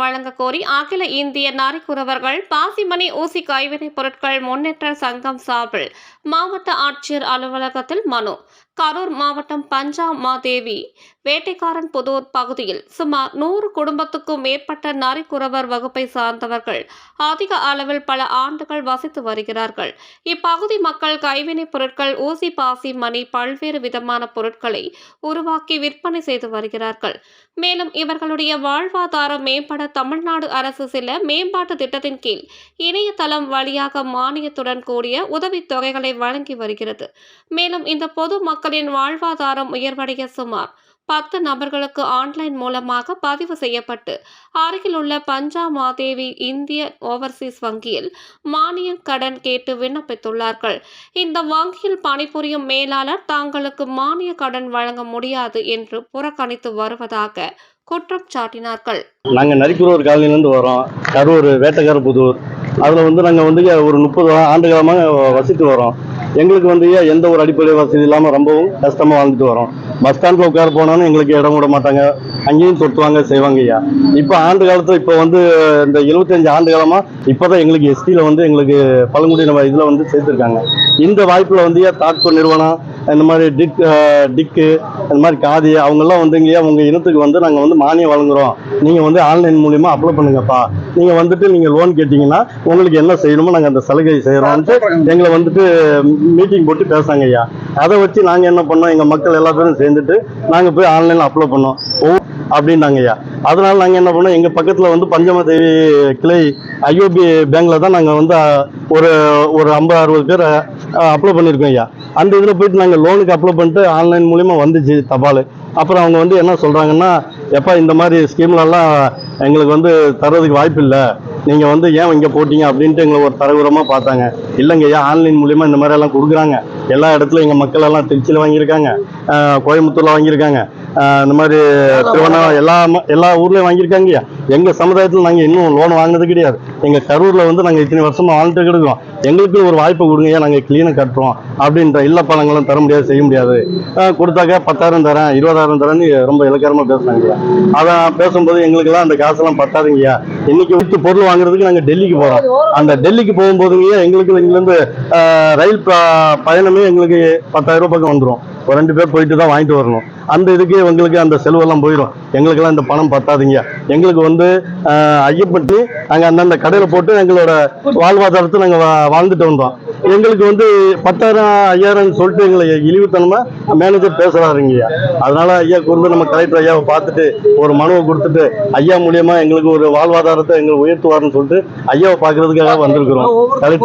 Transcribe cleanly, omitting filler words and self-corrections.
வழங்க கோரி அகில இந்திய நரிக்குறவர்கள் பாசிமணி ஊசி கைவினைப் பொருட்கள் முன்னேற்ற சங்கம் சார்பில் மாவட்ட ஆட்சியர் அலுவலகத்தில் மனு. கரூர் மாவட்டம் பஞ்சாமாதேவி வேட்டைக்காரன் புதூர் பகுதியில் சுமார் 100 குடும்பத்துக்கும் மேற்பட்ட நரிக்குறவர் வகுப்பை சார்ந்தவர்கள் அதிக அளவில் பல ஆண்டுகள் வசித்து வருகிறார்கள். இப்பகுதி மக்கள் கைவினைப் பொருட்கள், ஊசி, பாசி, மணி, பல்வேறு விதமான பொருட்களை உருவாக்கி விற்பனை செய்து வருகிறார்கள். மேலும் இவர்களுடைய வாழ்வாதாரம் மேம்பட தமிழ்நாடு அரசு சில மேம்பாட்டு திட்டத்தின் கீழ் இணையதளம் வழியாக மானியத்துடன் கூடிய உதவித் தொகைகளை வழங்கி வருகிறது. மேலும் இந்த பொது மக்களின் வாழ்வாதாரம் உயர்வடைய சுமார் 10 நபர்களுக்கு ஆன்லைன் மூலமாக பதிவு செய்யப்பட்டு அருகில் உள்ள பஞ்சாமாதேவி இந்திய ஓவர்சீஸ் வங்கியில் மானிய கடன் கேட்டு விண்ணப்பித்துள்ளார்கள். இந்த வங்கியில் பணிபுரியும் மேலாளர் தாங்களுக்கு மானிய கடன் வழங்க முடியாது என்று புறக்கணித்து வருவதாக குற்றம் சாட்டினார்கள். நாங்கள் நரிக்குறவர் காலனிலேருந்து வரோம். கரூர் வேட்டைக்கார புதூர். அதில் நாங்கள் ஒரு 30 ஆண்டு காலமாக வசித்து வரோம். எங்களுக்கு எந்த ஒரு அடிப்படை வசதி இல்லாமல் ரொம்பவும் கஷ்டமாக வாழ்ந்துட்டு வரோம். பஸ் ஸ்டாண்டில் உட்கார போனாலும் எங்களுக்கு இடம் விட மாட்டாங்க, அங்கேயும் தொட்டுவாங்க செய்வாங்க ஐயா. இப்போ ஆண்டு காலத்தில் இப்போ இந்த 75 ஆண்டு காலமாக இப்போ தான் எங்களுக்கு எஸ்டியில் எங்களுக்கு பழங்குடியின இதில் சேர்த்துருக்காங்க. இந்த வாய்ப்பில் தாட்கோ நிறுவனம், இந்த மாதிரி டிக்கு, இந்த மாதிரி காதி அவங்கெல்லாம் உங்கள் இனத்துக்கு நாங்கள் மானியம் வழங்குகிறோம், நீங்கள் ஆன்லைன் மூலியமாக அப்ளை பண்ணுங்கப்பா, நீங்கள் நீங்கள் லோன் கேட்டிங்கன்னா உங்களுக்கு என்ன செய்யணுமோ நாங்கள் அந்த சலுகை செய்கிறோம்ட்டு எங்களை மீட்டிங் போட்டு பேசாங்க ஐயா. அதை வச்சு நாங்கள் என்ன பண்ணோம், எங்கள் மக்கள் எல்லா பேரும் சேர்ந்துட்டு நாங்கள் போய் ஆன்லைனில் அப்ளை பண்ணோம் அப்படின்னாங்க ஐயா. அதனால நாங்கள் என்ன பண்ணோம், எங்கள் பக்கத்தில் பஞ்சமாதேவி கிளை ஐஓபி பேங்க்ல தான் நாங்கள் ஒரு 50-60 பேர் அப்ளை பண்ணியிருக்கோம் ஐயா. அந்த இதில் போயிட்டு நாங்கள் லோனுக்கு அப்ளை பண்ணிட்டு ஆன்லைன் மூலியமாக வந்துச்சு தபால். அப்புறம் அவங்க என்ன சொல்கிறாங்கன்னா, எப்பா இந்த மாதிரி ஸ்கீம்லலாம் எங்களுக்கு தர்றதுக்கு வாய்ப்பு இல்லை, நீங்கள் ஏன் இங்கே போட்டீங்க அப்படின்ட்டு எங்களை ஒரு தரகுரமாக பார்த்தாங்க. இல்லைங்க ஐயா, ஆன்லைன் மூலியமாக இந்த மாதிரி எல்லாம் கொடுக்குறாங்க. எல்லா இடத்துலையும் எங்கள் மக்கள் எல்லாம் திருச்சியில் வாங்கியிருக்காங்க, கோயம்புத்தூரில் வாங்கியிருக்காங்க, இந்த மாதிரி திருவண்ணாமலை எல்லா ஊர்லேயும் வாங்கியிருக்காங்க ஐயா. எங்கள் சமுதாயத்தில் நாங்கள் இன்னும் லோன் வாங்கினது கிடையாது. எங்கள் கரூரில் நாங்கள் இத்தனை வருஷமாக வாழ்ந்துட்டு கிடக்கிறோம், எங்களுக்கு ஒரு வாய்ப்பு கொடுங்க ஐயா, நாங்கள் கிளீனாக கட்டுறோம் அப்படின்ற. இல்லைப்பா நாங்களும் தர முடியாது, செய்ய முடியாது, கொடுத்தாக்கா 10,000 தரேன், 20,000 தரேன்னு ரொம்ப இலக்காரமாக பேசுனாங்க ஐயா. அதான் பேசும்போது எங்களுக்கெல்லாம் அந்த காசெல்லாம் பத்தாதுங்க ஐயா. இன்னைக்கு விட்டு பொருள் வாங்குறதுக்கு நாங்கள் டெல்லிக்கு போகிறோம். அந்த டெல்லிக்கு போகும்போதுங்க எங்களுக்கு இங்கிலேருந்து ரயில் பயணமே எங்களுக்கு 10,000 ரூபாய் பக்கம் வந்துடும். ஒரு 2 பேர் போயிட்டு தான் வாங்கிட்டு வரணும். அந்த இதுக்கு எங்களுக்கு அந்த செலவெல்லாம் போயிடும். எங்களுக்கெல்லாம் இந்த பணம் பத்தாதுங்க. எங்களுக்கு ஐயப்பட்டு நாங்கள் அந்தந்த கடையில் போட்டு எங்களோட வாழ்வாதாரத்தை நாங்கள் வாழ்ந்துட்டு வந்தோம். எங்களுக்கு 10,000 5,000 சொல்லிட்டு எங்களை இழிவுத்தனமாக மேனேஜர் பேசுகிறாருங்கய்யா. அதனால ஐயா நம்ம கலெக்டர் ஐயாவை பார்த்துட்டு ஒரு மனுவை கொடுத்துட்டு ஐயா மூலியமாக எங்களுக்கு ஒரு வாழ்வாதாரத்தை எங்களுக்கு உயர்த்துவாருன்னு சொல்லிட்டு ஐயாவை பார்க்கறதுக்காக வந்திருக்கிறோம்.